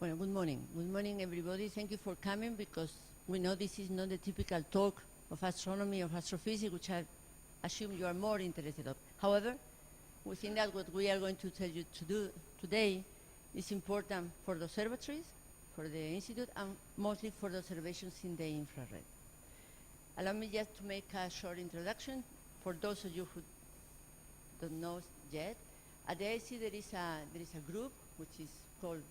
Well, good morning. Good morning, everybody. Thank you for coming, because we know this is not the typical talk of astronomy or astrophysics, which I assume you are more interested in. However, we think that what we are going to tell you to do today is important for the observatories, for the Institute, and mostly for the observations in the infrared. Allow me just to make a short introduction for those of you who don't know yet. At the IAC there is a group which is called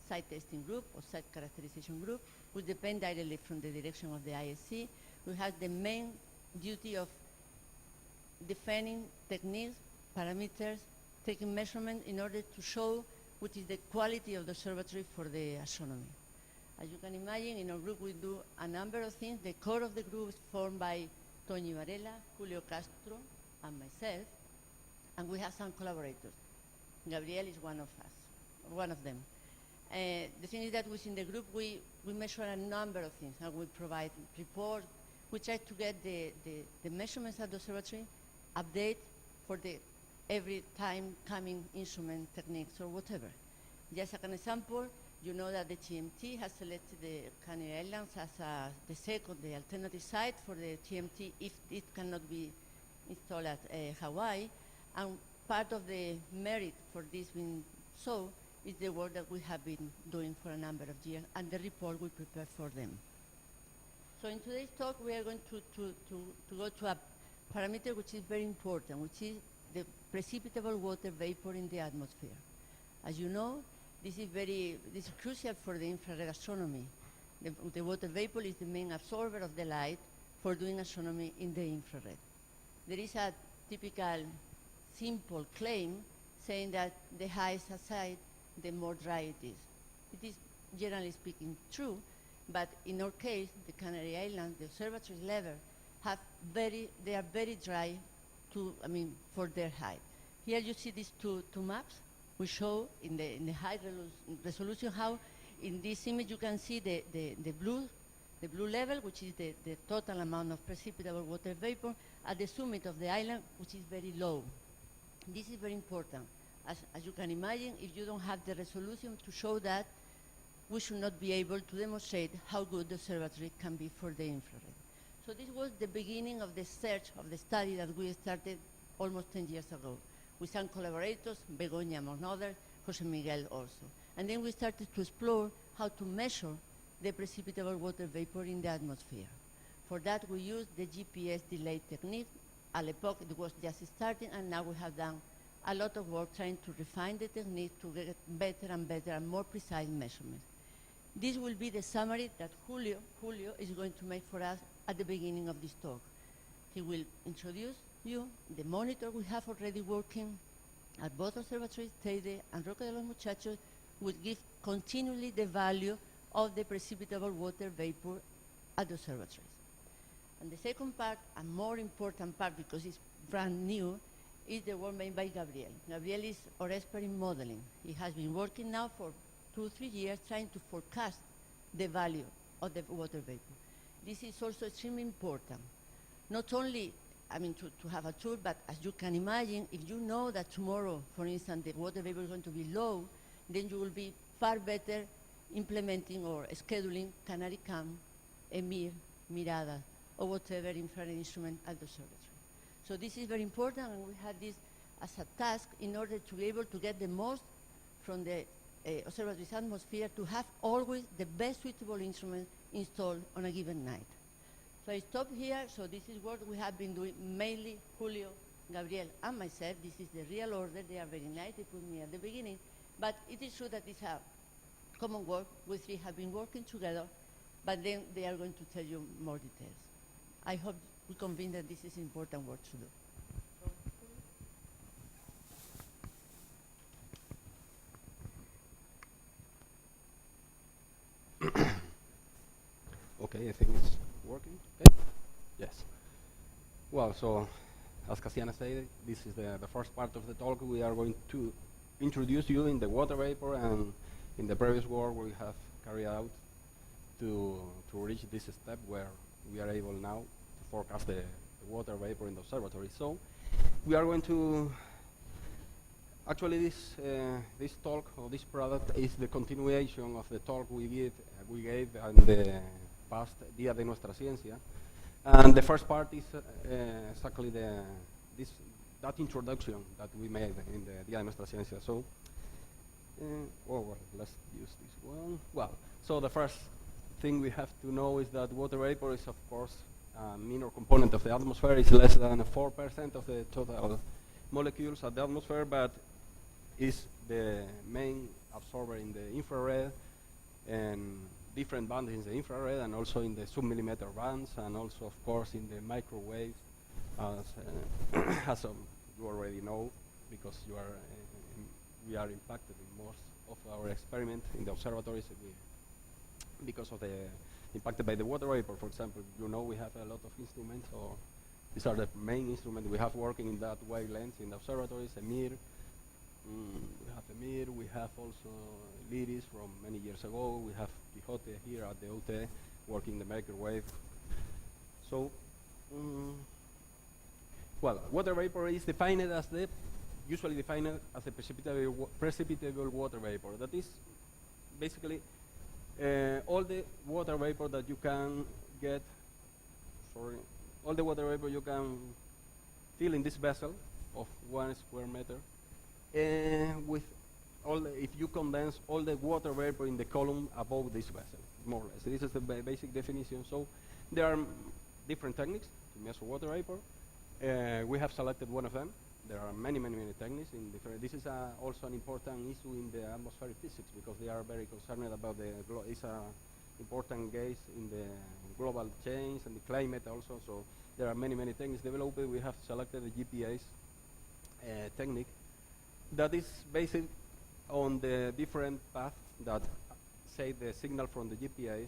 Site Testing Group or Site Characterization Group, which depend directly from the direction of the IAC. We have the main duty of defining techniques, parameters, taking measurement in order to show what is the quality of the observatory for the astronomy. As you can imagine, in our group we do a number of things. The core of the group is formed by Toñi Varela, Julio Castro, and myself, and we have some collaborators. Gabriel is one of them. The thing is that within the group we measure a number of things, and we provide reports. We try to get the measurements at the observatory, update for the every time coming instrument techniques or whatever. Just as an example, you know that the TMT has selected the Canary Islands as the alternative site for the TMT if it cannot be installed at Hawaii. And part of the merit for this being so is the work that we have been doing for a number of years and the report we prepare for them. So in today's talk, we are going to go to a parameter which is very important, which is the precipitable water vapor in the atmosphere. As you know, this is crucial for the infrared astronomy. The water vapor is the main absorber of the light for doing astronomy in the infrared. There is a typical simple claim saying that the higher a site, the more dry it is. It is generally speaking true, but in our case, the Canary Islands, the observatory level, they are very dry for their height. Here you see these two maps. We show in the high resolution how in this image you can see the blue level, which is the total amount of precipitable water vapor at the summit of the island, which is very low. This is very important. As you can imagine, if you don't have the resolution to show that, we should not be able to demonstrate how good the observatory can be for the infrared. So this was the beginning of the search of the study that we started almost 10 years ago with some collaborators, Begoña among others, Jose Miguel also. And then we started to explore how to measure the precipitable water vapor in the atmosphere. For that, we used the GPS delay technique. At l'époque, it was just starting, and now we have done a lot of work trying to refine the technique to get better and more precise measurements. This will be the summary that Julio is going to make for us at the beginning of this talk. He will introduce you the monitor we have already working at both observatories, Teide and Roque de los Muchachos, will give continually the value of the precipitable water vapor at the observatories. And the second part, a more important part because it's brand new, is the work made by Gabriel. Gabriel is our expert in modeling. He has been working now for 2 or 3 years trying to forecast the value of the water vapor. This is also extremely important. Not only, to have a tool, but as you can imagine, if you know that tomorrow, for instance, the water vapor is going to be low, then you will be far better implementing or scheduling Canary Cam, EMIR, Mirada, or whatever infrared instrument at the observatory. So this is very important, and we had this as a task in order to be able to get the most from the observatory's atmosphere to have always the best suitable instrument installed on a given night. So I stop here. So this is what we have been doing, mainly Julio, Gabriel, and myself. This is the real order. They are very nice. They put me at the beginning. But it is true that it's a common work. We three have been working together, but then they are going to tell you more details. I hope we convince that this is important work to do. Okay, I think it's working. Okay. Yes. Well, so as Casiana said, this is the first part of the talk. We are going to introduce you in the water vapor and in the previous work we have carried out to reach this step where we are able now to forecast the water vapor in the observatory. So we are going to Actually, this talk or this product is the continuation of the talk we gave on the past Día de Nuestra Ciencia, and the first part is exactly that introduction that we made in the Día de Nuestra Ciencia. So, well, let's use this one. Well, so the first thing we have to know is that water vapor is, of course, a minor component of the atmosphere. It's less than 4% of the total molecules at the atmosphere, but is the main absorber in the infrared and different bands in the infrared and also in the sub-millimeter bands and also, of course, in the microwaves, as you already know, because we are impacted in most of our experiment in the observatories because of the impacted by the water vapor. For example, you know we have a lot of instruments, or these are the main instruments we have working in that wavelength in the observatories. We have also Liris from many years ago. We have Quixote here at the OT working the microwave. So, well, water vapor is usually defined as a precipitable water vapor. That is basically all the water vapor that you can get, all the water vapor you can fill in this vessel of 1 square meter, with if you condense all the water vapor in the column above this vessel, more or less. This is the basic definition. So there are different techniques to measure water vapor. We have selected one of them. There are many techniques. This is also an important issue in the atmospheric physics because they are very concerned about it's an important gas in the global change and the climate also. So there are many techniques developed. We have selected the GPA's technique that is based on the different path that say the signal from the GPA's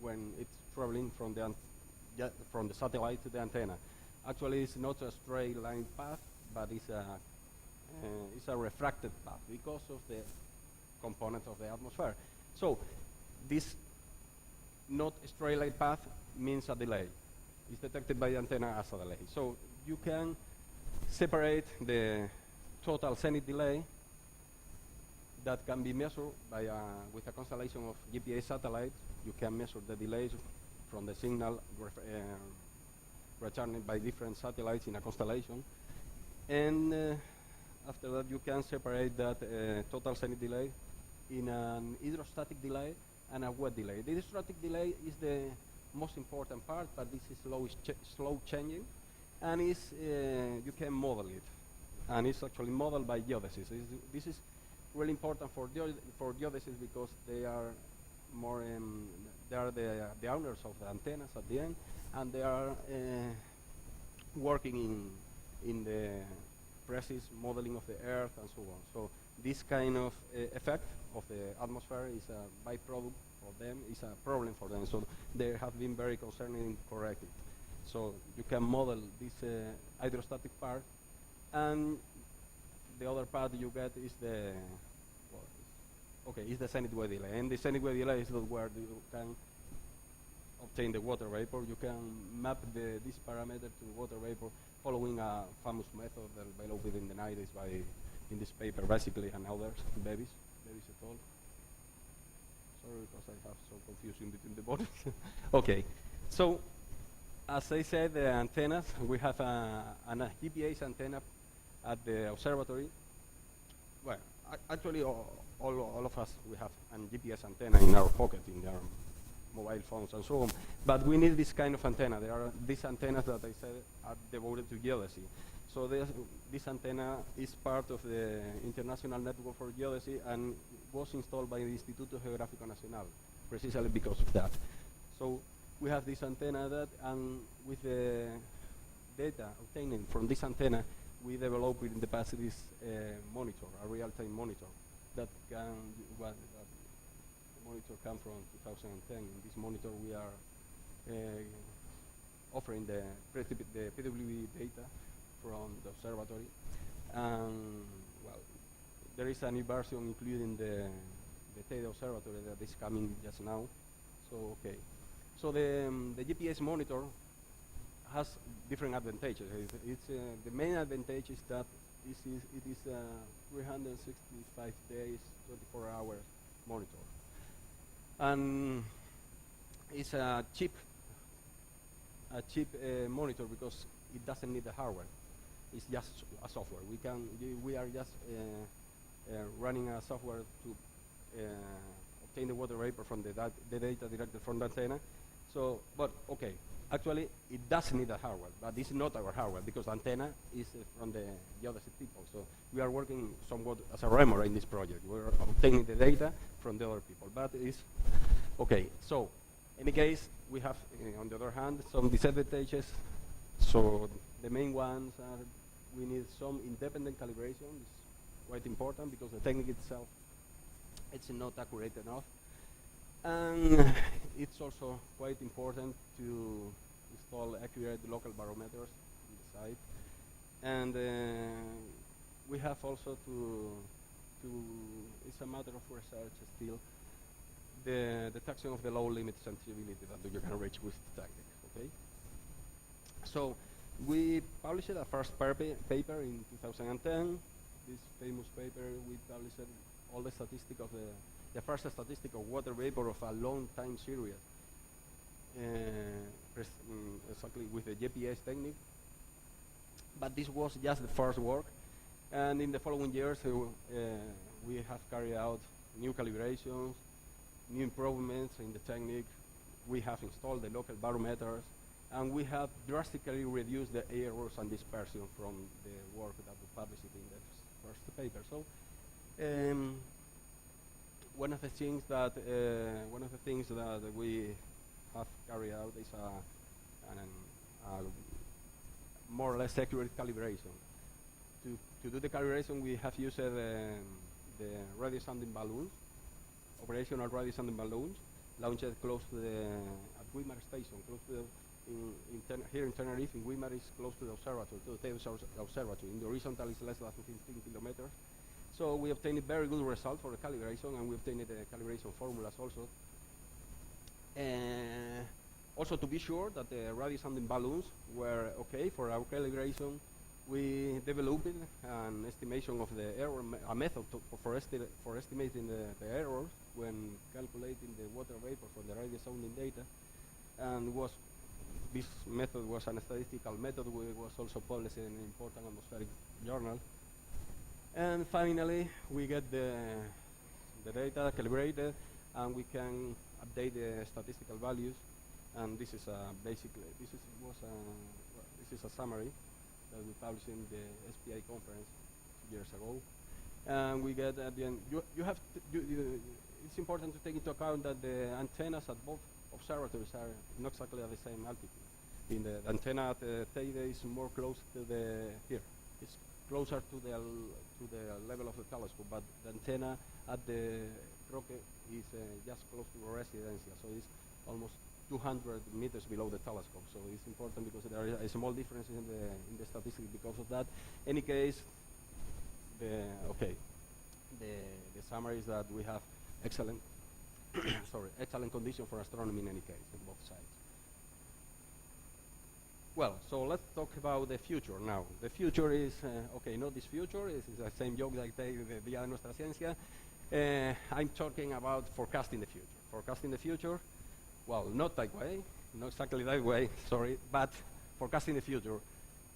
when it's traveling from the satellite to the antenna. Actually, it's not a straight line path, but it's a refracted path because of the component of the atmosphere. So this not straight line path means a delay. It's detected by the antenna as a delay. So you can separate the total zenith delay that can be measured by with a constellation of GPA satellites. You can measure the delays from the signal returned by different satellites in a constellation. And after that, you can separate that total zenith delay in an hydrostatic delay and a wet delay. The hydrostatic delay is the most important part, but this is slow changing, and you can model it. And it's actually modeled by geodesists. This is really important for geodesists because they are more they are the owners of the antennas at the end, and they are working in the precise modeling of the Earth and so on. So this kind of effect of the atmosphere is a byproduct for them, is a problem for them. So they have been very concerned in correcting. So you can model this hydrostatic part, and the other part you get is the is the zenith wave delay. And the zenith wave delay is where you can obtain the water vapor. You can map this parameter to water vapor following a famous method developed in the 90s in this paper basically, and others, Bevis et al. Sorry because I have some confusion between the bodies. Okay, so as I said, the antennas, we have a GPA's antenna at the observatory. Well, actually all of us, we have an GPS antenna in our pocket, in our mobile phones and so on. But we need this kind of antenna. There are these antennas that I said are devoted to geodesy. So this antenna is part of the International Network for Geodesy and was installed by the Instituto Geográfico Nacional, precisely because of that. So we have this antenna and with the data obtained from this antenna, we developed in the past this monitor, a real-time monitor that can, the monitor comes from 2010. In this monitor, we are offering the PWV data from the observatory. Well, there is a new version including the Teide observatory that is coming just now. So, okay. So the GPS monitor has different advantages. The main advantage is that it is 365 days, 24 hours monitor. And it's a cheap monitor because it doesn't need the hardware. It's just a software. We are just running a software to obtain the water vapor from the data directly from the antenna. So, but okay, actually it does need a hardware, but this is not our hardware because antenna is from the other people. So we are working somewhat as a remote in this project. We're obtaining the data from the other people, but it's okay. So, in any case, we have, on the other hand, some disadvantages. So the main ones are we need some independent calibration. It's quite important because the technique itself, it's not accurate enough. And it's also quite important to install accurate local barometers on the site. And we have also it's a matter of research still, the detection of the low limit sensitivity that you can reach with the technique, okay? So we published a first paper in 2010. This famous paper, we published all the statistics of the first statistic of water vapor of a long time series, exactly with the GPS technique. But this was just the first work, and in the following years we have carried out new calibrations, new improvements in the technique. We have installed the local barometers, and we have drastically reduced the errors and dispersion from the work that we published in the first paper. So one of the things that we have carried out is a more or less accurate calibration. To do the calibration, we have used the radio sounding balloons, operational radio sounding balloons, launched close to at Guimar station, close to here in Tenerife. In Guimar is close to the observatory, to the observatory. In the horizontal is less than 15 kilometers. So we obtained a very good result for the calibration, and we obtained the calibration formulas also. Also, to be sure that the radio sounding balloons were okay for our calibration, we developed an estimation of the error, a method for estimating the errors when calculating the water vapor from the radio sounding data. And this method was a statistical method. It was also published in an important atmospheric journal. And finally, we get the data calibrated, and we can update the statistical values. And this is basically this is a summary that we published in the SPI conference 2 years ago. And we get at the end. It's important to take into account that the antennas at both observatories are not exactly at the same altitude. In the antenna at Teide is more close to it's closer to the level of the telescope, but the antenna at the Roque is just close to the residencia, so it's almost 200 meters below the telescope. So it's important because there is a small difference in the statistics because of that. Any case, the summary is that we have excellent excellent condition for astronomy in any case in both sides. Well, so let's talk about the future now. The future is, not this future, it's the same joke like the Día de Nuestra Ciencia. I'm talking about forecasting the future. Forecasting the future, well, not that way, not exactly that way, sorry, but forecasting the future,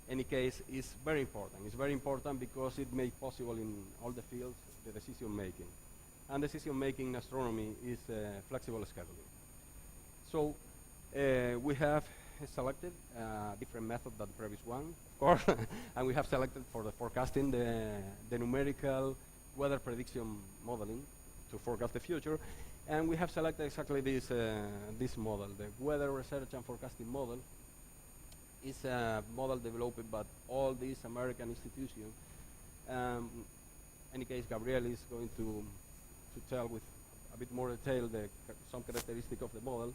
any case, is very important. It's very important because it makes possible in all the fields the decision making. And decision making in astronomy is flexible scheduling. So we have selected a different method than the previous one, of course, and we have selected for the forecasting the numerical weather prediction modeling to forecast the future, and we have selected exactly this model. The weather research and forecasting model is a model developed by all these American institutions. In any case, Gabriel is going to tell with a bit more detail some characteristic of the model.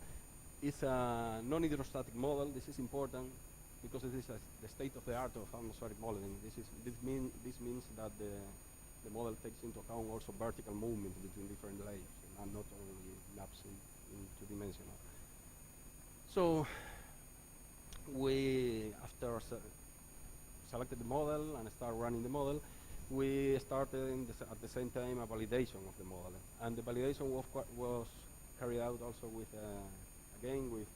It's a non-hydrostatic model. This is important because this is the state of the art of atmospheric modeling. This means that the model takes into account also vertical movement between different layers and not only maps in two-dimensional. So we, after selected the model and start running the model, we started at the same time a validation of the model. And the validation was carried out also with, again, with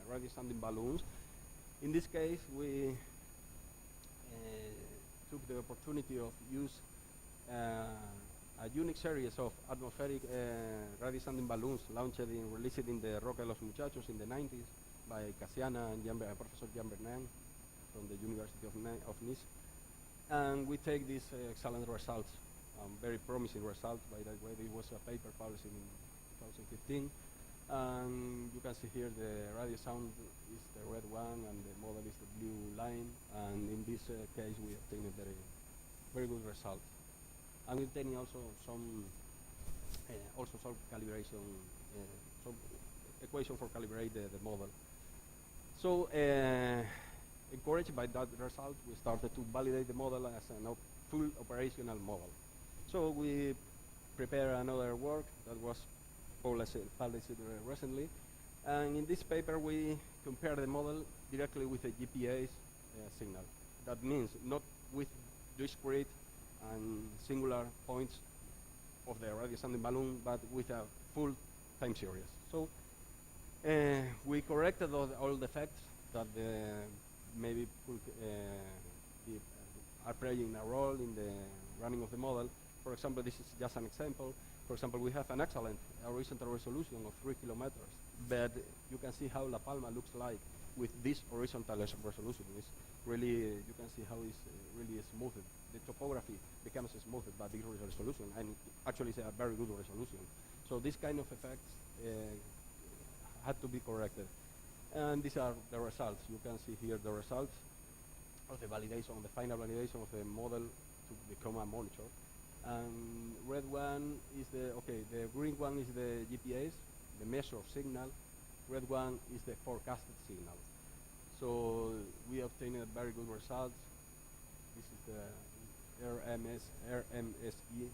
radio sounding balloons. In this case, we took the opportunity of use a unique series of atmospheric radio sounding balloons released in the Roque de los Muchachos in the 90s by Casiana and Professor Jean Bernard from the University of Nice. And we take these excellent results, very promising results. By the way, there was a paper published in 2015. And you can see here the radio sound is the red one and the model is the blue line. And in this case, we obtained a very good result. And we obtained also some calibration, some equation for calibrate the model. So, encouraged by that result, we started to validate the model as a full operational model. So we prepared another work that was published recently. And in this paper, we compare the model directly with the GPA's signal. That means not with discrete and singular points of the radio sounding balloon, but with a full time series. So we corrected all the effects that maybe are playing a role in the running of the model. For example, this is just an example. For example, we have an excellent horizontal resolution of 3 kilometers, but you can see how La Palma looks like with this horizontal resolution. It's really, you can see how it's really smooth. The topography becomes smooth by this resolution, and actually it's a very good resolution. So this kind of effects had to be corrected. And these are the results. You can see here the results of the validation, the final validation of the model to become a monitor. And red one is the green one is the GPAs, the measure of signal. Red one is the forecasted signal. So we obtained a very good result. This is the RMSE,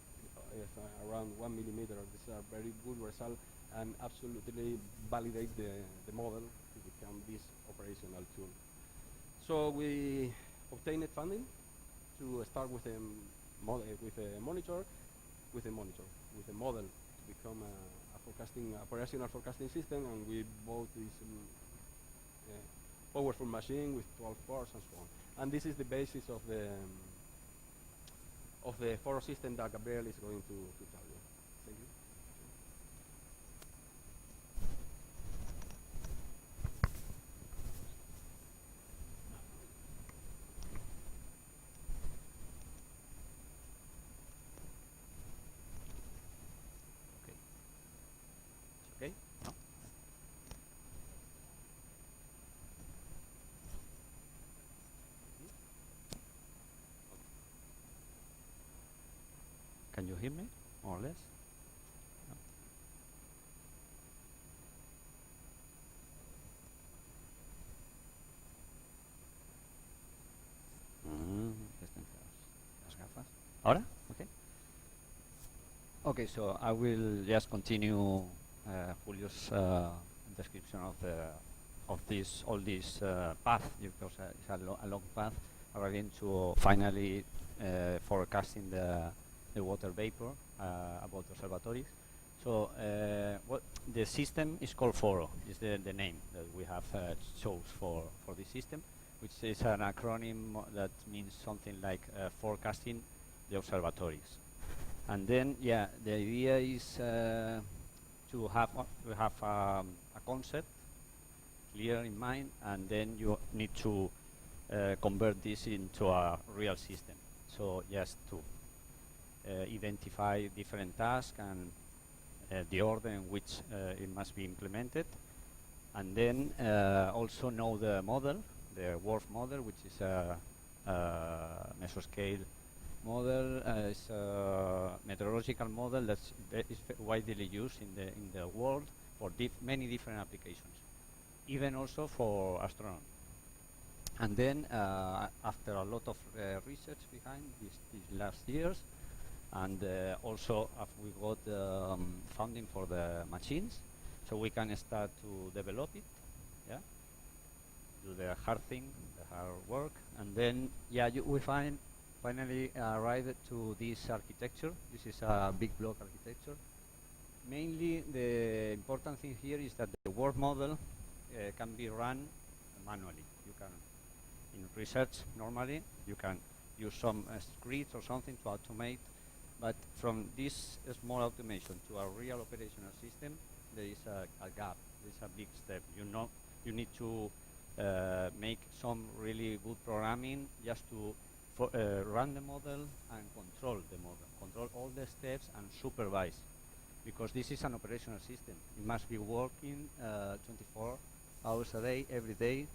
around 1 millimeter. This is a very good result and absolutely validate the model to become this operational tool. So we obtained funding to start with a model, with a model to become a operational forecasting system, and we bought this powerful machine with 12 cores and so on. And this is the basis of the ForO system that Gabriel is going to tell you. Thank you. Okay? No? Can you hear me, more or less? No. Las gafas. ¿Ahora? Okay. Okay, so I will just continue Julio's description of all this path, because it's a long path, again to finally forecasting the water vapor about observatories. So what the system is called ForO, is the name that we have chose for this system, which is an acronym that means something like forecasting the observatories. And then, yeah, the idea is to have a concept clear in mind, and then you need to convert this into a real system. So just to identify different tasks and the order in which it must be implemented, and then also know the model, the WRF model, which is a mesoscale model. It's a meteorological model that is widely used in the world for many different applications, even also for astronomy. And then after a lot of research behind these last years, and also we got funding for the machines, so we can start to develop it, yeah, do the hard thing, the hard work, and then we finally arrived to this architecture. This is a big block architecture. Mainly, the important thing here is that the work model can be run manually. You can, in research, normally, you can use some scripts or something to automate, but from this small automation to a real operational system, there is a gap. There is a big step. You need to make some really good programming just to run the model and control the model, control all the steps and supervise. Because this is an operational system. It must be working 24 hours a day, every day,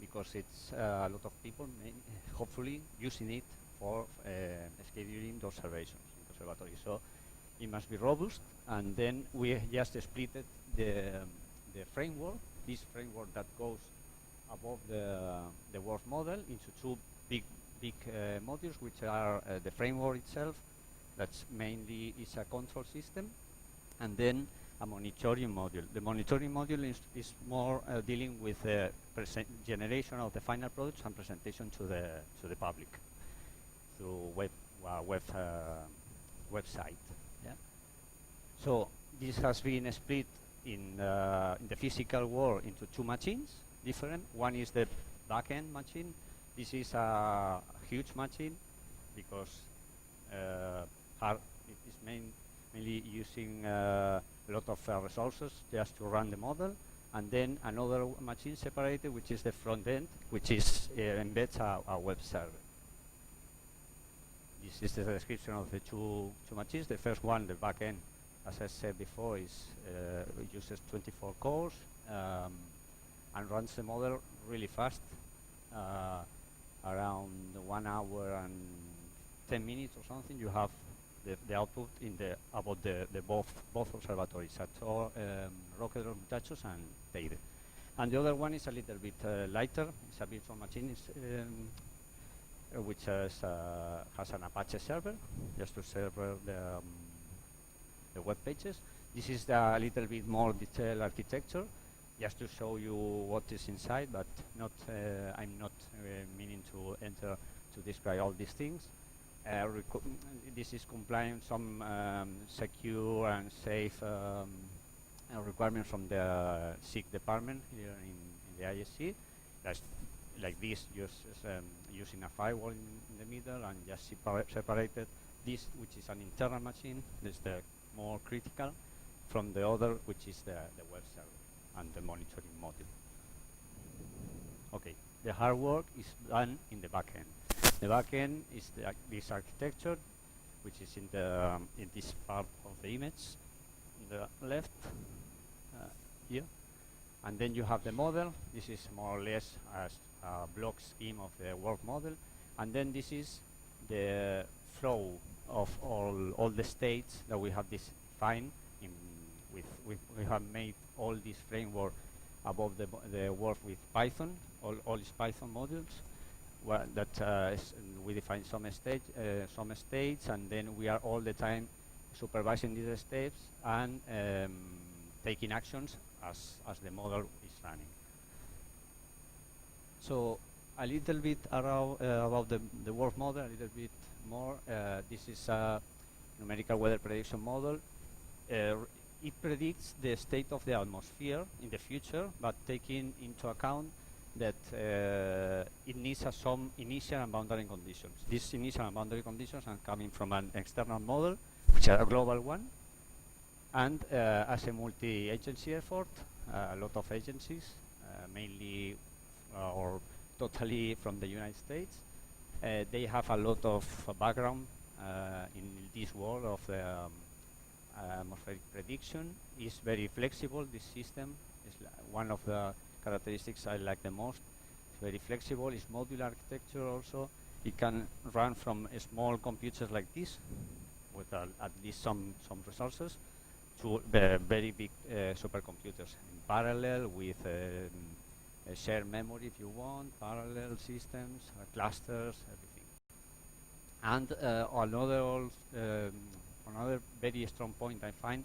because it's a lot of people, hopefully, using it for scheduling the observations in the observatory. So it must be robust, and then we just split the framework, this framework that goes above the work model, into two big modules, which are the framework itself, that's mainly is a control system, and then a monitoring module. The monitoring module is more dealing with the generation of the final products and presentation to the public through website. Yeah. So this has been split in the physical world into two machines, different. One is the back-end machine. This is a huge machine because it is mainly using a lot of resources just to run the model, and then another machine separated, which is the front end, which is embeds a web server. This is the description of the two machines. The first one, the back end, as I said before, uses 24 cores and runs the model really fast, around 1 hour and 10 minutes or something. You have the output about the both observatories, at Roque de los Muchachos and Teide. And the other one is a little bit lighter. It's a virtual machine, which has an Apache server, just to serve the web pages. This is a little bit more detailed architecture, just to show you what is inside, but I'm not meaning to enter to describe all these things. This is complying some secure and safe requirements from the SIG department here in the ISC. That's like this, using a firewall in the middle and just separated this, which is an internal machine, that's the more critical, from the other, which is the web server and the monitoring module. Okay, the hard work is done in the back end. The back end is this architecture, which is in this part of the image, on the left here. And then you have the model. This is more or less a block scheme of the work model. And then this is the flow of all the states that we have defined. We have made all this framework above the work with Python, all these Python modules. We define some states, and then we are all the time supervising these steps and taking actions as the model is running. So a little bit about the work model, a little bit more. This is a numerical weather prediction model. It predicts the state of the atmosphere in the future, but taking into account that it needs some initial and boundary conditions. These initial and boundary conditions are coming from an external model, which is a global one, and as a multi-agency effort, a lot of agencies, mainly or totally from the United States, they have a lot of background in this world of the atmospheric prediction. It's very flexible. This system is one of the characteristics I like the most. It's very flexible. It's modular architecture also. It can run from small computers like this, with at least some resources, to very big supercomputers in parallel with shared memory if you want, parallel systems, clusters, everything. And another very strong point I find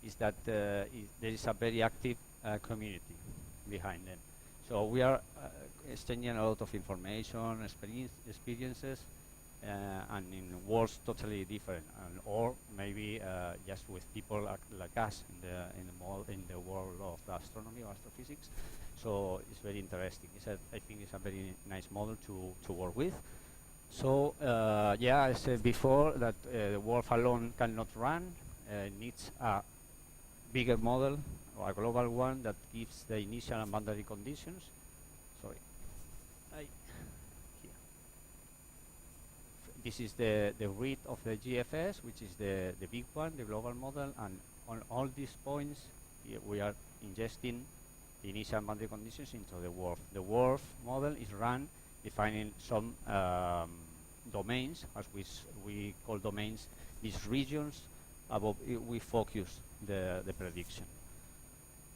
is that there is a very active community behind them. So we are exchanging a lot of information, experiences, and in worlds totally different, and or maybe just with people like us in the world of astronomy or astrophysics. So it's very interesting. I think it's a very nice model to work with. So yeah, I said before that the WRF alone cannot run. It needs a bigger model or a global one that gives the initial and boundary conditions. Sorry. Here. This is the read of the GFS, which is the big one, the global model, and on all these points we are ingesting the initial and boundary conditions into the WRF. The WRF model is run defining some domains, as we call domains, these regions above we focus the prediction.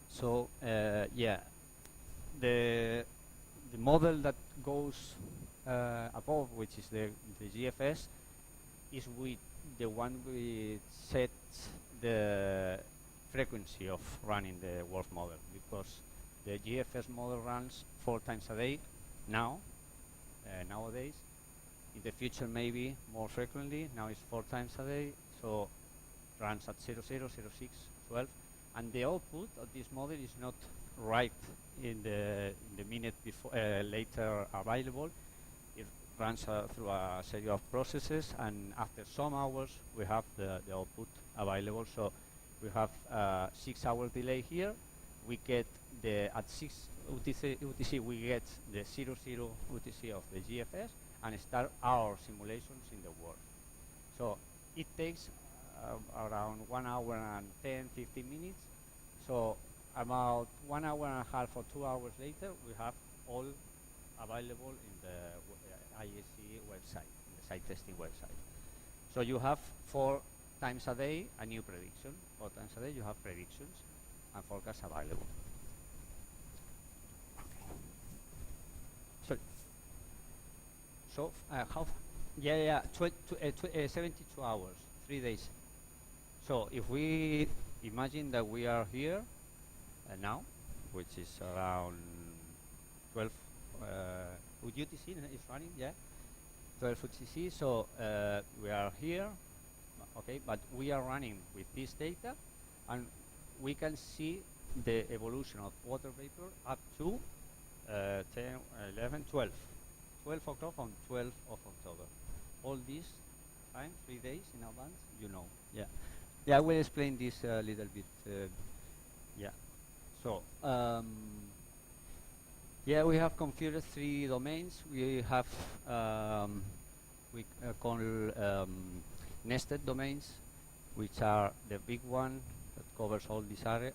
So yeah, the model that goes above, which is the GFS, is with the one we set the frequency of running the WRF model, because the GFS model runs 4 times a day now, nowadays. In the future, maybe more frequently. Now it's 4 times a day, so runs at 00, 06, 12, and the output of this model is not right in the minute before later available. It runs through a series of processes, and after some hours we have the output available. So we have 6 hours delay here. We get at 6 UTC we get the 00 UTC of the GFS and start our simulations in the WRF. So it takes around 1 hour and 10-15 minutes. So about 1 hour and a half or 2 hours later, we have all available in the IAC website, in the site testing website. So you have 4 times a day a new prediction. 4 times a day you have predictions and forecasts available. Okay. So how? Yeah, 72 hours, 3 days. So if we imagine that we are here now, which is around 12 UTC is running, yeah, 12 UTC. So we are here, okay, but we are running with this data, and we can see the evolution of water vapor up to 10, 11, 12. 12 o'clock on 12 of October. All this time, 3 days in advance, you know. Yeah. Yeah, I will explain this a little bit. Yeah. So, yeah, we have computed 3 domains. We have we call nested domains, which are the big one that covers all this area.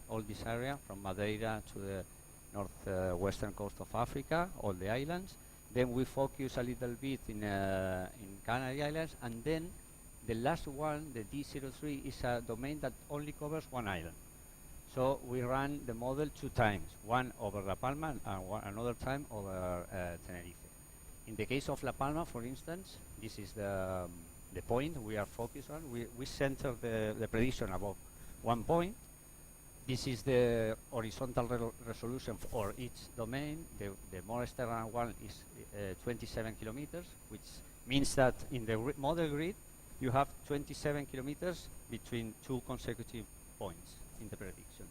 All this area from Madeira to the northwestern coast of Africa, all the islands. Then we focus a little bit in Canary Islands, and then the last one, the D03, is a domain that only covers one island. So we run the model 2 times, one over La Palma and another time over Tenerife. In the case of La Palma, for instance, this is the point we are focused on. We center the prediction above 1 point. This is the horizontal resolution for each domain. The more external one is 27 kilometers, which means that in the model grid, you have 27 kilometers between 2 consecutive points in the prediction.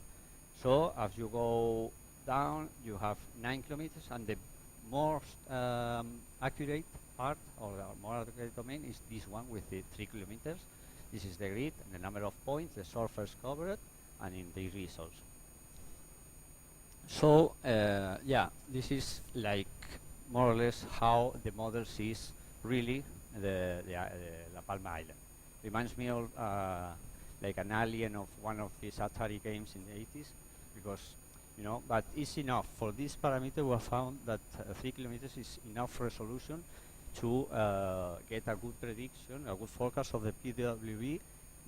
So as you go down, you have 9 kilometers, and the most accurate part, or the more accurate domain, is this one with the 3 kilometers. This is the grid, and the number of points, the surface covered, and in the results. So yeah, this is like more or less how the model sees really the La Palma Island. Reminds me of like an alien of one of these Atari games in the 80s, because you know. But it's enough for this parameter. We have found that 3 kilometers is enough resolution to get a good prediction, a good forecast of the PWV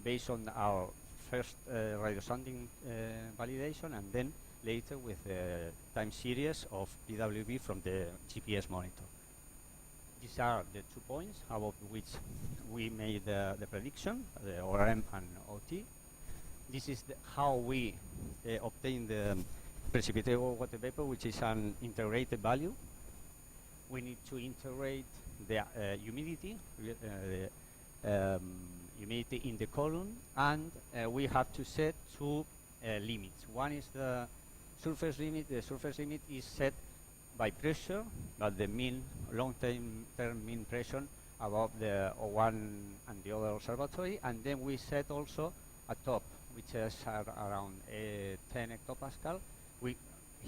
based on our first radio sounding validation, and then later with the time series of PWV from the GPS monitor. These are the 2 points above which we made the prediction, the ORM and OT. This is how we obtain precipitable water vapor, which is an integrated value. We need to integrate the humidity, humidity in the column, and we have to set two limits. One is the surface limit. The surface limit is set by pressure, but the mean long-term mean pressure above the one and the other observatory, and then we set also a top, which is around 10 hectopascal.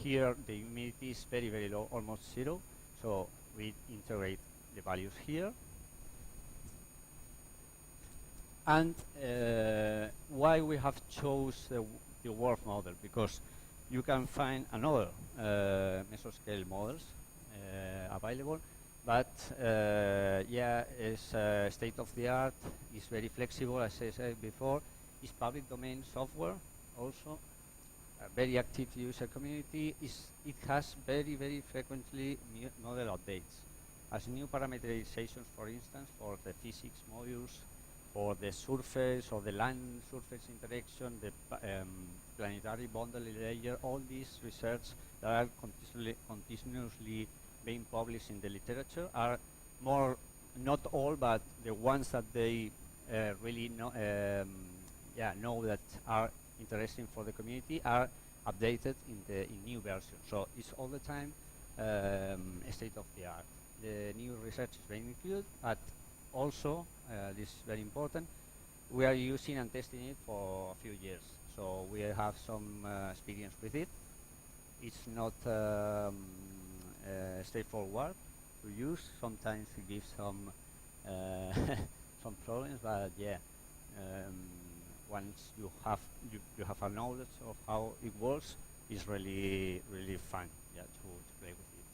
Here the humidity is very, very low, almost zero, so we integrate the values here. And why we have chose the WRF model? Because you can find another mesoscale models available, but yeah, it's state of the art, is very flexible, as I said before, is public domain software also, a very active user community, it has very, very frequently model updates, as new parameterizations, for instance, for the physics modules, for the surface or the land surface interaction, the planetary boundary layer, all these research that are continuously being published in the literature are more, not all, but the ones that they really know, know that are interesting for the community are updated in new versions. So it's all the time state of the art. The new research is being included, but also, this is very important, we are using and testing it for a few years. So we have some experience with it. It's not straightforward to use. Sometimes it gives some some problems, but yeah, once you have a knowledge of how it works, it's really, really fun, yeah, to play with it.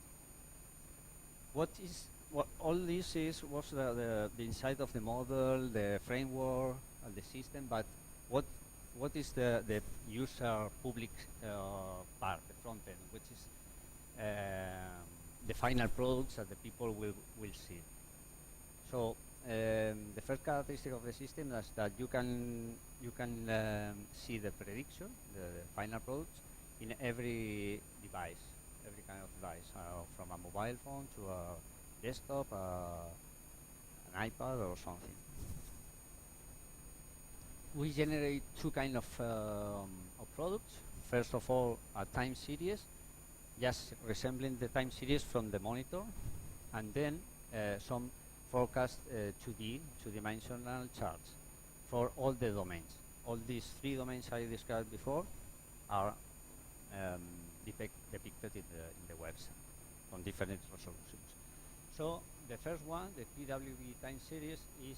What all this was the inside of the model, the framework, the system, but what is the user public part, the front end, which is the final products that the people will see. So the first characteristic of the system is that you can see the prediction, the final products, in every device, every kind of device, from a mobile phone to a desktop, an iPad or something. We generate two kind of products. First of all, a time series, just resembling the time series from the monitor, and then some forecast 2D, two-dimensional charts for all the domains. All these three domains I described before are depicted in the website on different resolutions. So the first one, the PWV time series, is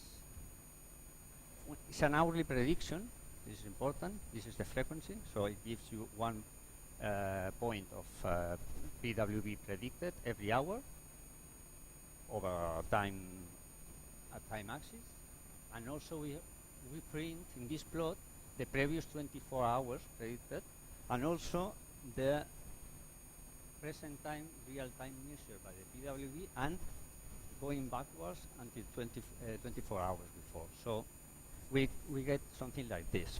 an hourly prediction. This is important. This is the frequency, so it gives you one point of PWV predicted every hour over a time axis, and also we print in this plot the previous 24 hours predicted, and also the present time real time measured by the PWV and going backwards until 24 hours before. So we get something like this.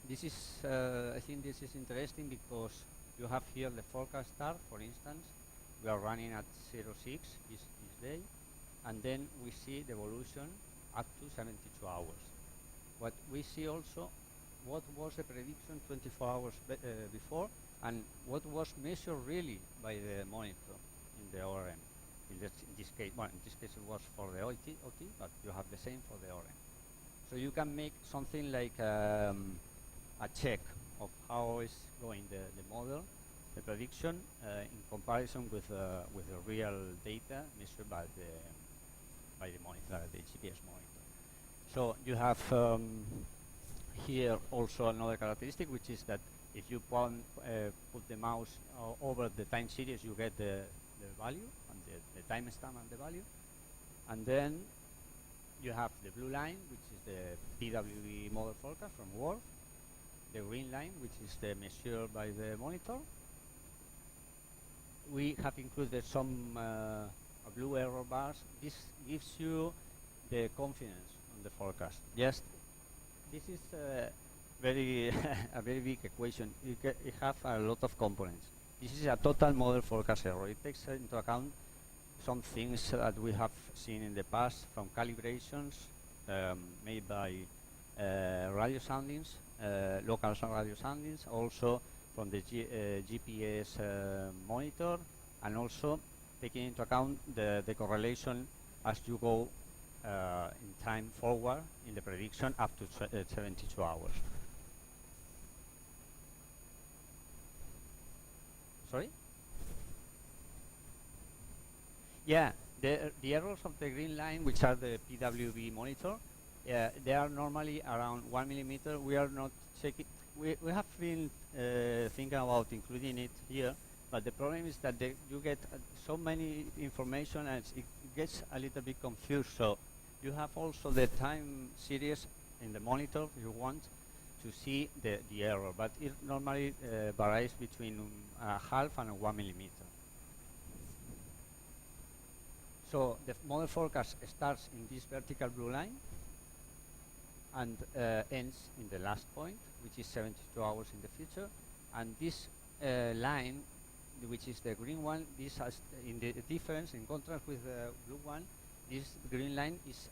This is I think this is interesting because you have here the forecast start, for instance. We are running at 06 this day, and then we see the evolution up to 72 hours. What we see also, what was the prediction 24 hours before, and what was measured really by the monitor in the ORM. In this case, well, in this case it was for the OT, but you have the same for the ORM. So you can make something like a check of how is going the model, the prediction, in comparison with the real data measured by the monitor, the GPS monitor. So you have here also another characteristic, which is that if you put the mouse over the time series, you get the value and the timestamp and the value, and then you have the blue line, which is the PWV model forecast from WRF, the green line, which is the measured by the monitor. We have included some blue error bars. This gives you the confidence on the forecast. Yes, this is very a very big equation. It have a lot of components. This is a total model forecast error. It takes into account some things that we have seen in the past, from calibrations made by radio soundings, local radio soundings, also from the GPS monitor, and also taking into account the correlation as you go in time forward in the prediction up to 72 hours. Sorry? Yeah, the errors of the green line, which are the PWV monitor, they are normally around 1 millimeter. We are not checking. We have been thinking about including it here, but the problem is that you get so many information and it gets a little bit confused. So you have also the time series in the monitor if you want to see the error, but it normally varies between a half and a 1 millimeter. So the model forecast starts in this vertical blue line and ends in the last point, which is 72 hours in the future. And this line, which is the green one, this has in the difference, in contrast with the blue one, this green line is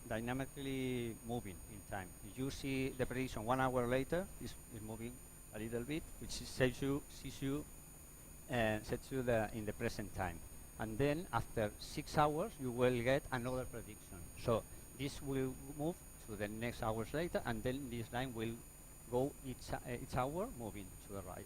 dynamically moving in time. You see the prediction 1 hour later is moving a little bit, which sets you in the present time. And then after 6 hours, you will get another prediction. So this will move to the next hours later, and then this line will go each hour moving to the right.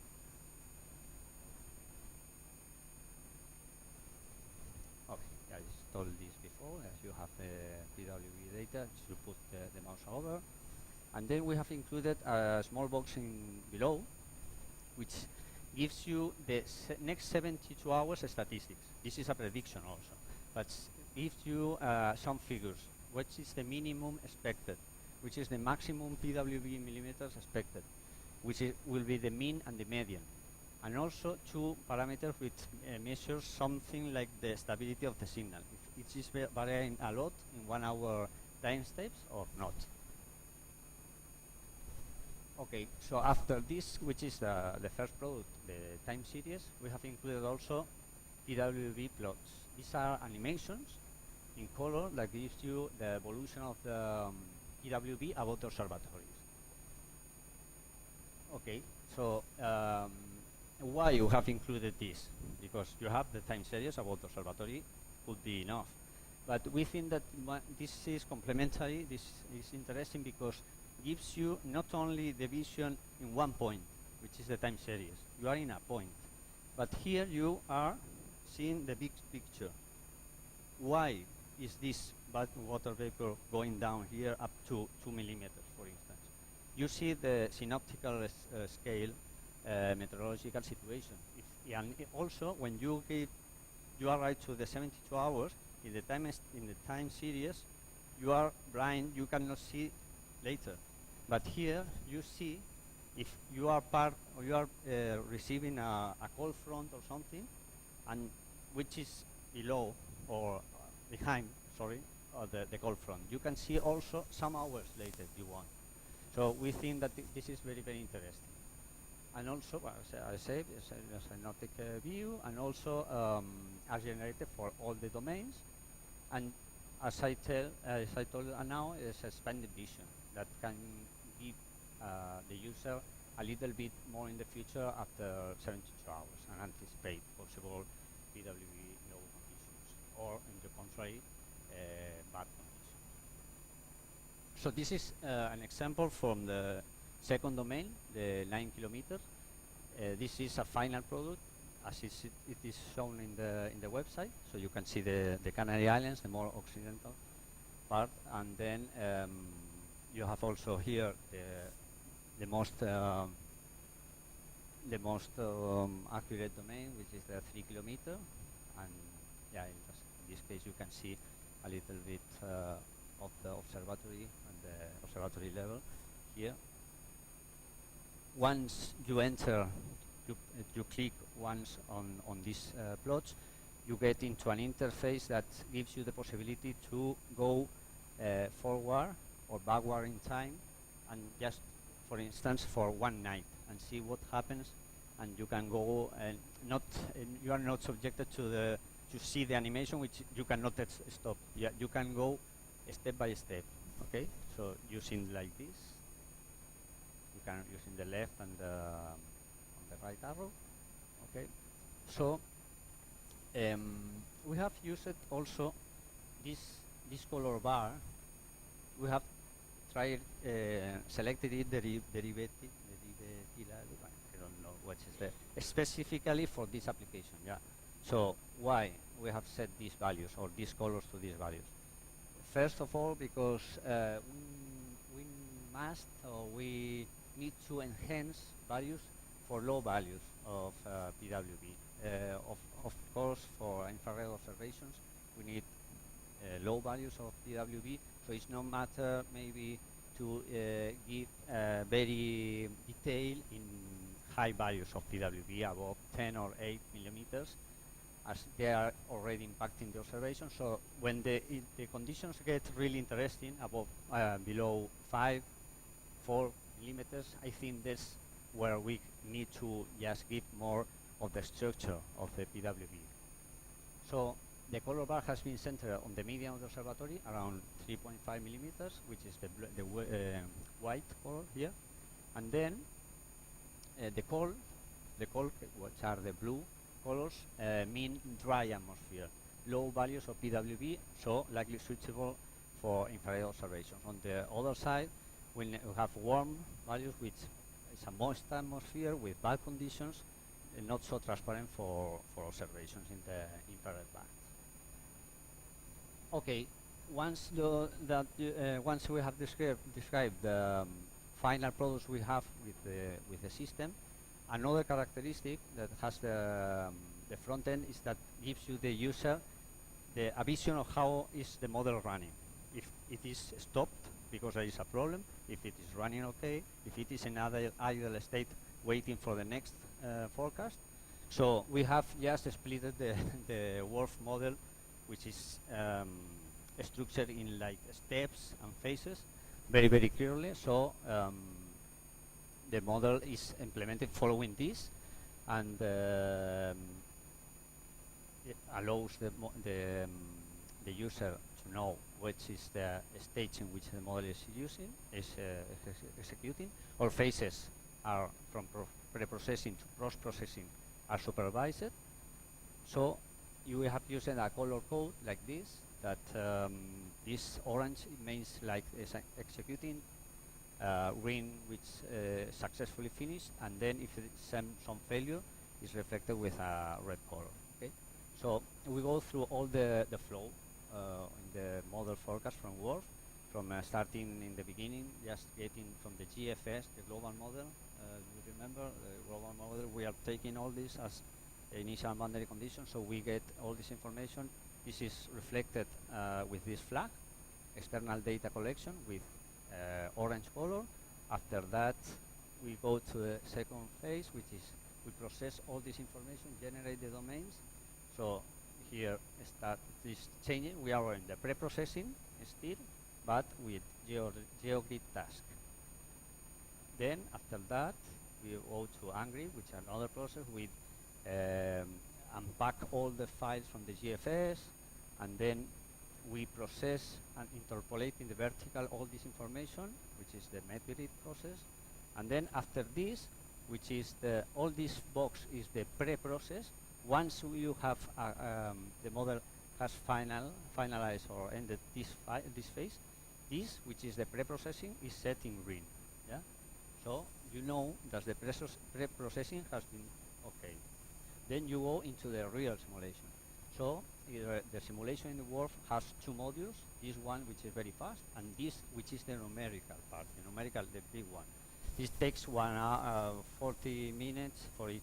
Okay, I told this before. As you have the PWV data, you put the mouse over. And then we have included a small box below, which gives you the next 72 hours statistics. This is a prediction also, but gives you some figures. What is the minimum expected? Which is the maximum PWV millimeters expected? Which will be the mean and the median. And also 2 parameters which measure something like the stability of the signal. If it is varying a lot in 1 hour time steps or not. Okay, so after this, which is the first product, the time series, we have included also PWV plots. These are animations in color that gives you the evolution of the PWV about the observatories. Okay, so why you have included this? Because you have the time series about the observatory, could be enough. But we think that this is complementary, this is interesting because gives you not only the vision in one point, which is the time series. You are in a point. But here you are seeing the big picture. Why is this water vapor going down here up to 2 millimeters, for instance? You see the synoptical scale meteorological situation. And also, when you arrive to the 72 hours, in the time series, you are blind, you cannot see later. But here you see if you are receiving a cold front or something, and which is below or behind, sorry, the cold front. You can see also some hours later if you want. So we think that this is very, very interesting. And also, well, as I said, it's a synoptic view, and also are generated for all the domains. And as I told you now, it's a expanded vision that can give the user a little bit more in the future after 72 hours and anticipate possible PWV low conditions, or in the contrary, bad conditions. So this is an example from the second domain, the 9 kilometers. This is a final product, as it is shown in the website. So you can see the Canary Islands, the more occidental part, and then you have also here the most accurate domain, which is the 3 kilometer, and yeah, in this case you can see a little bit of the observatory and the observatory level here. Once you enter, you click once on these plots, you get into an interface that gives you the possibility to go forward or backward in time and just for instance, for one night and see what happens, and you can go and not you are not subjected to see the animation, which you cannot stop. Yeah, you can go step by step. Okay, so using like this, you can using the left and on the right arrow. Okay, so we have used also this color bar. We have tried selected it derivative. I don't know what is there specifically for this application. Yeah. So why we have set these values or these colors to these values? First of all, because we must or we need to enhance values for low values of PWV. Of course, for infrared observations, we need low values of PWV. So it's no matter maybe to give very detail in high values of PWV above 10 or 8 millimeters, as they are already impacting the observation. So when the conditions get really interesting above below 5, 4 millimeters, I think that's where we need to just give more of the structure of the PWV. So the color bar has been centered on the median of the observatory around 3.5 millimeters, which is the white color here, and then the cold, which are the blue colors, mean dry atmosphere, low values of PWV, so likely suitable for infrared observations. On the other side, we have warm values, which is a moist atmosphere with bad conditions, and not so transparent for observations in the infrared band. Okay, once we have described the final products we have with the system, another characteristic that has the front end is that gives you the user a vision of how is the model running. If it is stopped because there is a problem, if it is running okay, if it is in idle state waiting for the next forecast. So we have just split the WRF model, which is structured in like steps and phases, very, very clearly. So the model is implemented following this, and it allows the user to know which is the stage in which the model is executing. All phases are from pre-processing to post-processing are supervised. So you have used a color code like this, that this orange means like executing, green which successfully finished, and then if some failure is reflected with a red color. Okay, so we go through all the flow in the model forecast from WRF, from starting in the beginning, just getting from the GFS, the global model. You remember the global model? We are taking all this as initial boundary conditions, so we get all this information. This is reflected with this flag, external data collection with orange color. After that, we go to the second phase, which is we process all this information, generate the domains. So here start this changing. We are in the pre-processing still, but with GeoGrid task. Then after that, we go to Angry, which is another process. We unpack all the files from the GFS, and then we process and interpolate in the vertical all this information, which is the MedGrid process. And then after this, which is all this box is the pre-process. Once you have the model has finalized or ended this phase, this, which is the pre-processing, is set in green. Yeah. So you know that the pre-processing has been okay. Then you go into the real simulation. So the simulation in the WRF has two modules. This one, which is very fast, and this, which is the numerical part. The numerical, the big one. This takes 1 hour, 40 minutes for each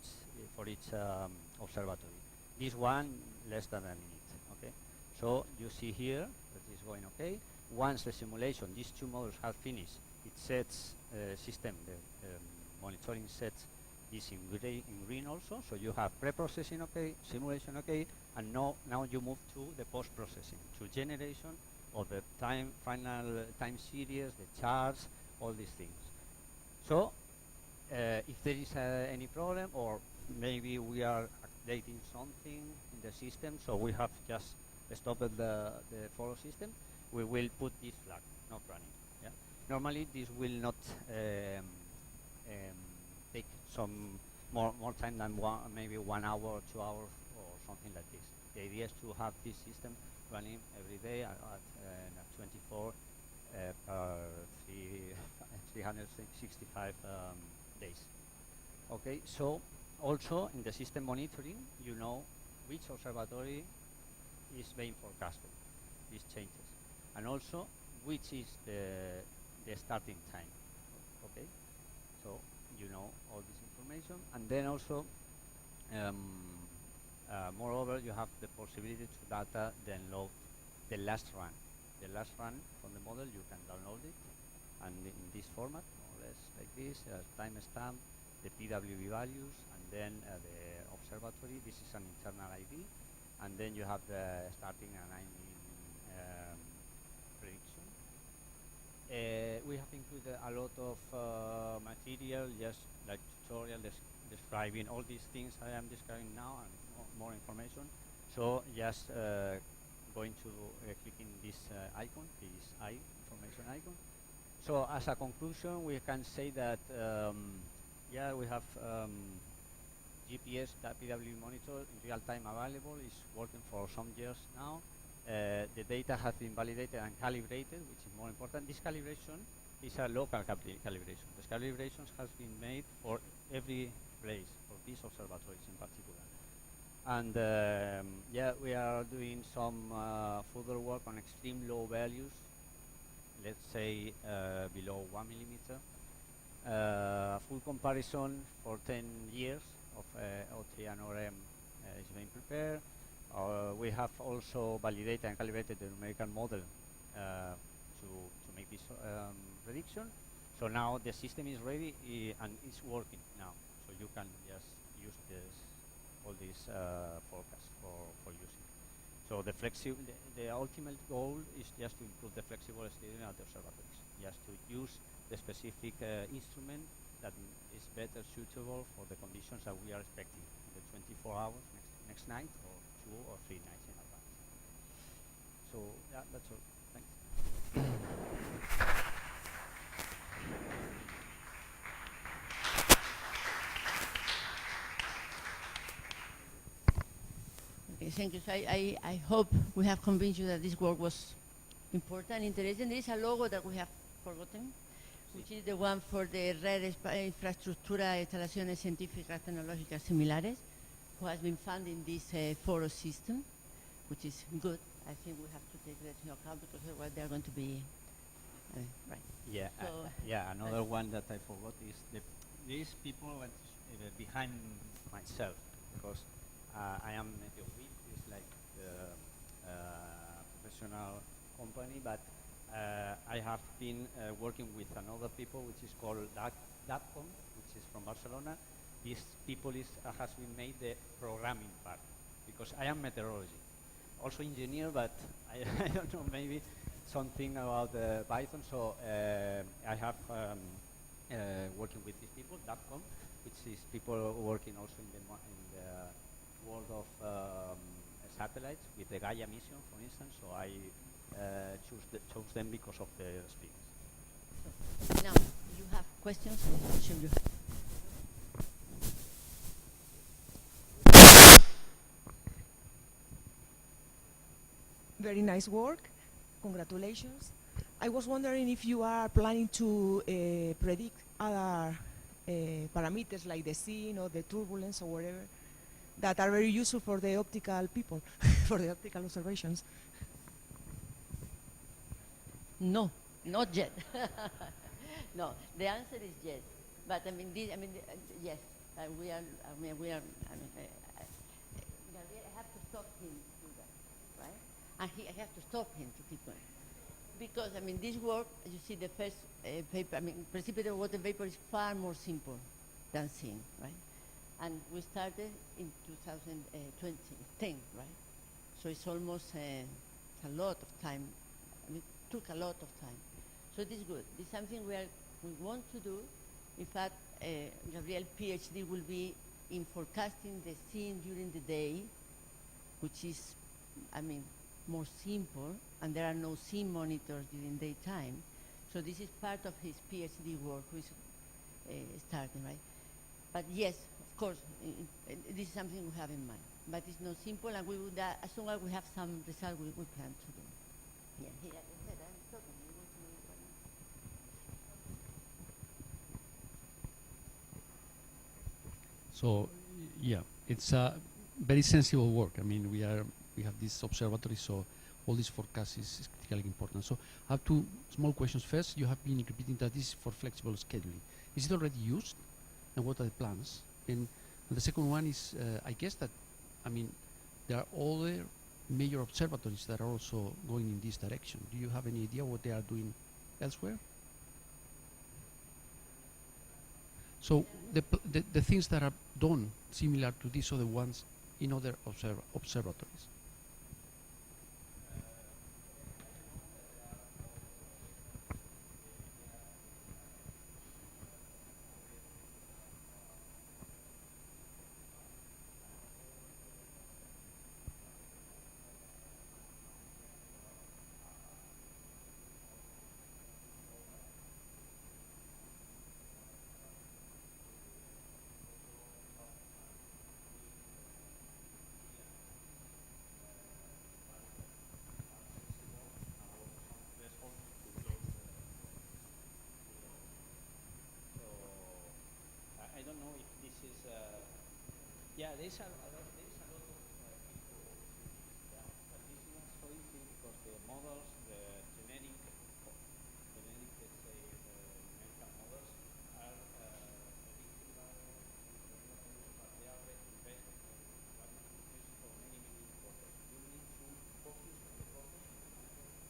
observatory. This one, less than a minute. Okay. So you see here that is going okay. Once the simulation, these two modules have finished, it sets system. The monitoring sets is in green also. So you have pre-processing okay, simulation okay, and now you move to the post-processing, to generation of the final time series, the charts, all these things. So if there is any problem, or maybe we are updating something in the system, so we have just stopped the ForO system, we will put this flag, not running. Yeah? Normally this will not take some more time than maybe 1 hour or 2 hours or something like this. The idea is to have this system running every day at 24 per 365 days. Okay, so also in the system monitoring, you know which observatory is being forecasted, these changes, and also which is the starting time. Okay, so you know all this information, and then also moreover you have the possibility to download the last run. The last run from the model, you can download it, and in this format, more or less like this, timestamp, the PWV values, and then the observatory. This is an internal ID, and then you have the starting and ending prediction. We have included a lot of material, just like tutorial describing all these things I am describing now, and more information. So just going to clicking this icon, this information icon. So as a conclusion, we can say that yeah, we have GPS PWV monitor in real time available. It's working for some years now. The data has been validated and calibrated, which is more important. This calibration is a local calibration. This calibration has been made for every place, for these observatories in particular. And yeah, we are doing some further work on extreme low values, let's say below 1 millimeter. Full comparison for 10 years of OT and ORM is being prepared. We have also validated and calibrated the numerical model to make this prediction. So now the system is ready and it's working now. So you can just use all these forecasts for using. So the ultimate goal is just to improve the flexible steering at the observatories, just to use the specific instrument that is better suitable for the conditions that we are expecting in the 24 hours next night, or 2 or 3 nights in advance. So yeah, that's all. Thanks. Okay, thank you. So I hope we have convinced you that this work was important, interesting. There is a logo that we have forgotten, which is the one for the Red Infraestructura de Instalaciones Científicas Tecnológicas Similares, who has been funding this ForO system, which is good. I think we have to take that into account, because otherwise they are going to be right. Yeah, So yeah. Another one that I forgot is these people went behind myself, because I am meteorologist, it's like the professional company, but I have been working with another people, which is called DAPCOM, which is from Barcelona. These people has been made the programming part, because I am meteorology, also engineer, but I don't know, maybe something about Python. So I have working with these people, DAPCOM, which is people working also in the world of satellites with the Gaia mission, for instance. So I chose them because of their experience. So now, you have questions? Sure you have. Very nice work. Congratulations. I was wondering if you are planning to predict other parameters like the scene or the turbulence or whatever that are very useful for the optical people, for the optical observations. No, not yet. No, the answer is yes. But I mean, yes. We are. Gabriel, I have to stop him to do that, right? And I have to stop him to keep going, because I mean, this work, you see, the first paper. I mean, precipitable water vapor is far more simple than seeing, right? And we started in 2010, right? So it's almost a lot of time. I mean, it took a lot of time. So it is good. It's something we want to do In fact, Gabriel PhD will be in forecasting the scene during the day, which is, I mean, more simple, and there are no scene monitors during daytime. So this is part of his PhD work, which is starting, right? But yes, of course, this is something we have in mind. But it's not simple, and we would, as soon as we have some result, we plan to do. Yeah, here, I said, I'm talking. You want to know what I mean? So, yeah, it's a very sensible work. I mean, we have this observatory, so all this forecast is critically important. So I have two small questions. First, you have been repeating that this is for flexible scheduling. Is it already used, and what are the plans? And the second one is, I guess that, I mean, there are other major observatories that are also going in this direction. Do you have any idea what they are doing elsewhere? So the things that are done similar to these other ones in other observatories. I don't know if this is, yeah, there is a lot of people, yeah, but this is not so easy because the models, the generic, let's say, numerical models are predictable, but they are based on what is used for many, many purposes. You need to focus on the problem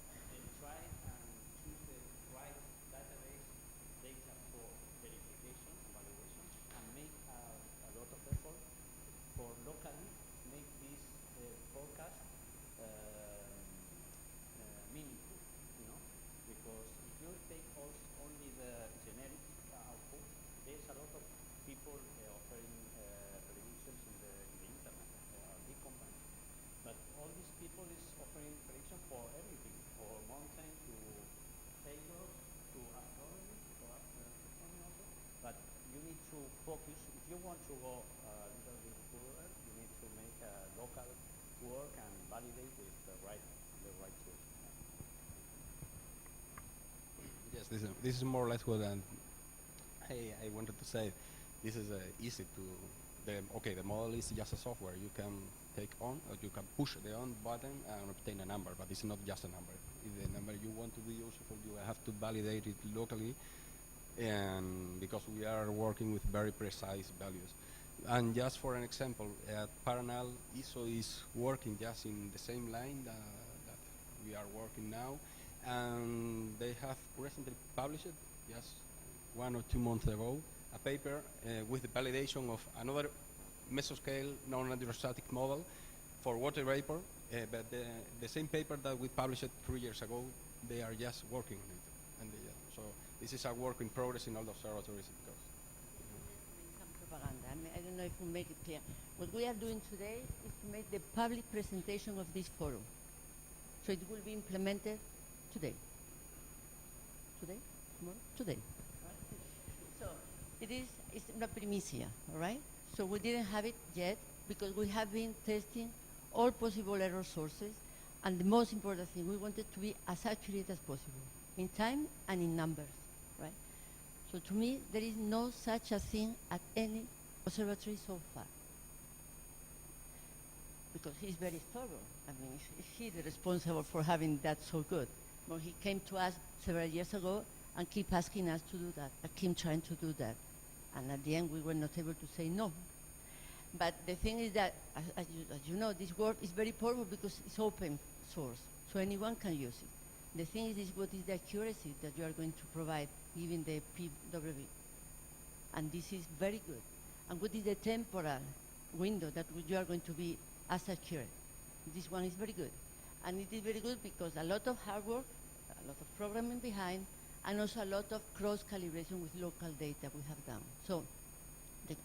and try and choose the right database data for verification and validation, and make a lot of effort for locally make this forecast meaningful, you know, because if you take only the generic output, there's a lot of people offering predictions in the internet, big companies, but all these people is offering prediction for everything, for mountain to failures to astronomy, also, but you need to focus. If you want to go a little bit further, you need to make a local work and validate with the right tool. Yes, this is more or less what I wanted to say. This is easy to, the model is just a software. You can take on, or you can push the on button and obtain a number, but it's not just a number. If the number you want to be useful, you have to validate it locally, and because we are working with very precise values. And just for an example, at Paranal, ISO is working just in the same line that we are working now, and they have recently published, just 1 or 2 months ago, a paper with the validation of another mesoscale non-hydrostatic model for water vapor, but the same paper that we published 3 years ago, they are just working on it. And so this is a work in progress in all the observatories. Because some propaganda. I mean, I don't know if we make it clear. What we are doing today is to make the public presentation of this forum. So it will be implemented today. Today? Tomorrow? Today. So it's una primicia, all right? So we didn't have it yet because we have been testing all possible error sources, and the most important thing, we wanted to be as accurate as possible in time and in numbers, right? So to me, there is no such a thing at any observatory so far, because he's very thorough. I mean, he's the responsible for having that so good. Well, he came to us several years ago and keep asking us to do that. I keep trying to do that. And at the end, we were not able to say no. But the thing is that, as you know, this work is very powerful because it's open source, so anyone can use it. The thing is what is the accuracy that you are going to provide given the PWV. And this is very good. And what is the temporal window that you are going to be as accurate? This one is very good. And it is very good because a lot of hard work, a lot of programming behind, and also a lot of cross-calibration with local data we have done. So the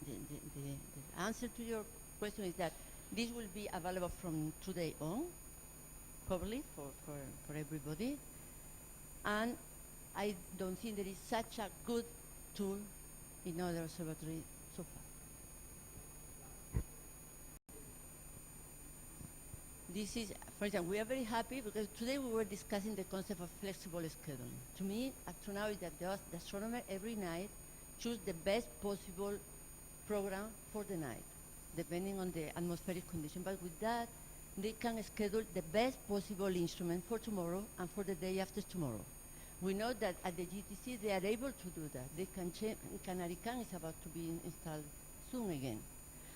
answer to your question is that this will be available from today on, probably for everybody. And I don't think there is such a good tool in other observatories so far. This is, for example, we are very happy because today we were discussing the concept of flexible scheduling. To me, up to now, is that the astronomer every night choose the best possible program for the night, depending on the atmospheric condition. But with that, they can schedule the best possible instrument for tomorrow and for the day after tomorrow. We know that at the GTC they are able to do that. They can change. Canarican is about to be installed soon again,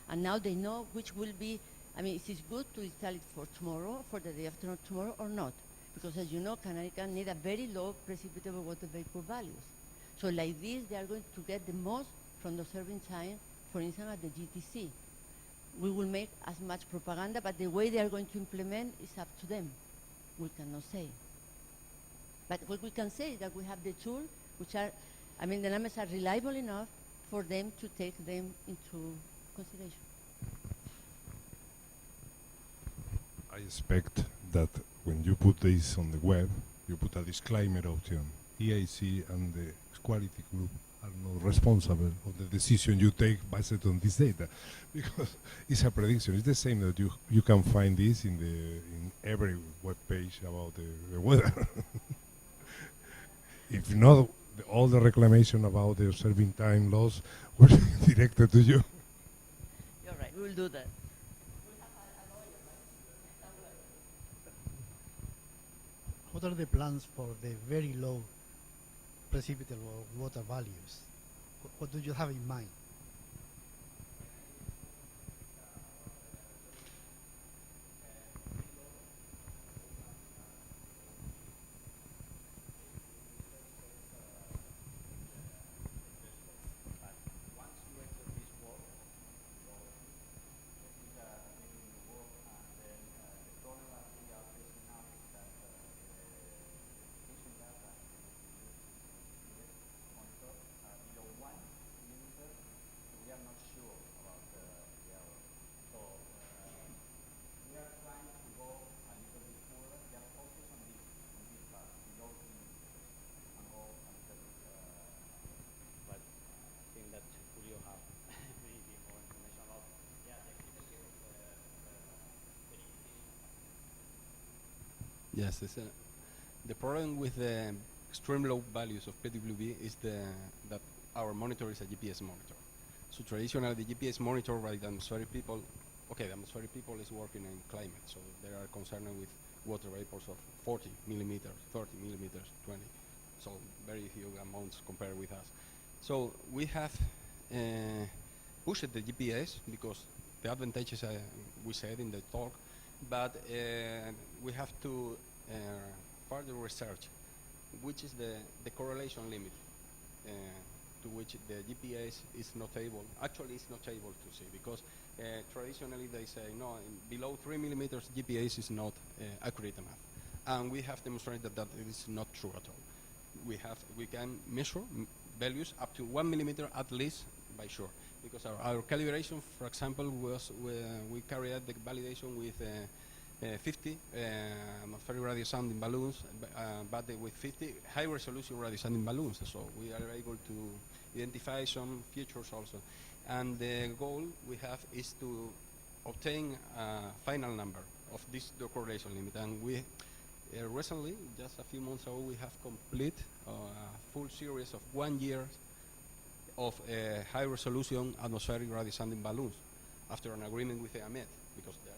and now they know which will be. I mean, it is good to install it for tomorrow, for the day after tomorrow, or not, because as you know, Canarican need a very low precipitable water vapor values. So like this, they are going to get the most from the observing time, for instance, at the GTC. We will make as much propaganda, but the way they are going to implement is up to them. We cannot say. But what we can say is that we have the tool, which are, I mean, the numbers are reliable enough for them to take them into consideration. I expect that when you put this on the web, you put a disclaimer option. EAC and the quality group are not responsible of the decision you take based on this data, because it's a prediction. It's the same that you can find this in every web page about the weather. If not, all the reclamation about the observing time loss were directed to you. You're right, we will do that. What are the plans for the very low precipitable water values? What do you have in mind? Yes, the problem with the extreme low values of PWV is that our monitor is a GPS monitor. So traditionally, the GPS monitor, right, the atmospheric people, okay, the atmospheric people is working in climate, so they are concerned with water vapors of 40 millimeters, 30 millimeters, 20, so very huge amounts compared with us. So we have pushed the GPS because the advantages we said in the talk, but we have to further research which is the correlation limit to which the GPS is not able, actually it's not able to see, because traditionally they say no, below 3 millimeters GPS is not accurate enough, and we have demonstrated that it is not true at all. We can measure values up to 1 millimeter at least by sure, because our calibration, for example, was we carried out the validation with 50 atmospheric radio sounding balloons, but with 50 high resolution radio sounding balloons, so we are able to identify some features also. And the goal we have is to obtain a final number of this correlation limit, and we recently, just a few months ago, we have complete a full series of 1 year of high resolution atmospheric radio sounding balloons after an agreement with the AMET, because they are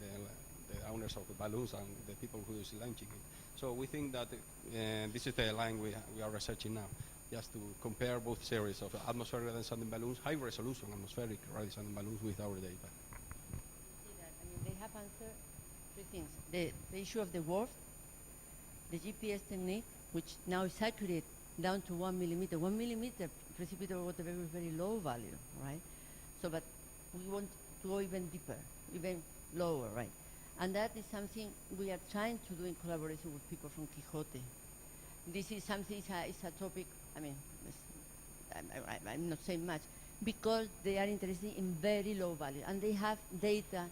the owners of the balloons and the people who is launching it. So we think that this is the line we are researching now, just to compare both series of atmospheric radio sounding balloons, high resolution atmospheric radio sounding balloons with our data. See that? I mean, they have answered three things: the issue of the warp, the GPS technique, which now is accurate down to 1 millimeter. 1 millimeter precipitable water vapor is very low value, right? So, but we want to go even deeper, even lower, right? And that is something we are trying to do in collaboration with people from Quixote. this is something, it's a topic, I mean, I'm not saying much, because they are interested in very low values, and they have data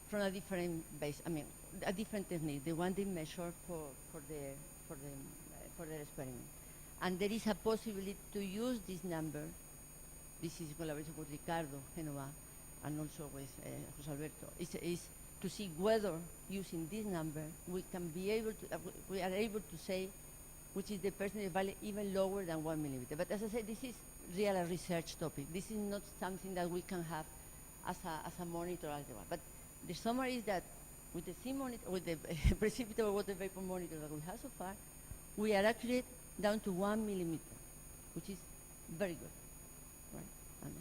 from a different base, I mean, a different technique, the one they measure for their experiment. And there is a possibility to use this number. This is collaboration with Ricardo Genova and also with José Alberto. Is to see whether using this number we can be able to we are able to say which is the percentage value even lower than 1 millimeter. But as I said, this is really a research topic. This is not something that we can have as a monitor algebra. But the summary is that with the with the precipitable water vapor monitor that we have so far, we are accurate down to 1 millimeter, which is very good, right? And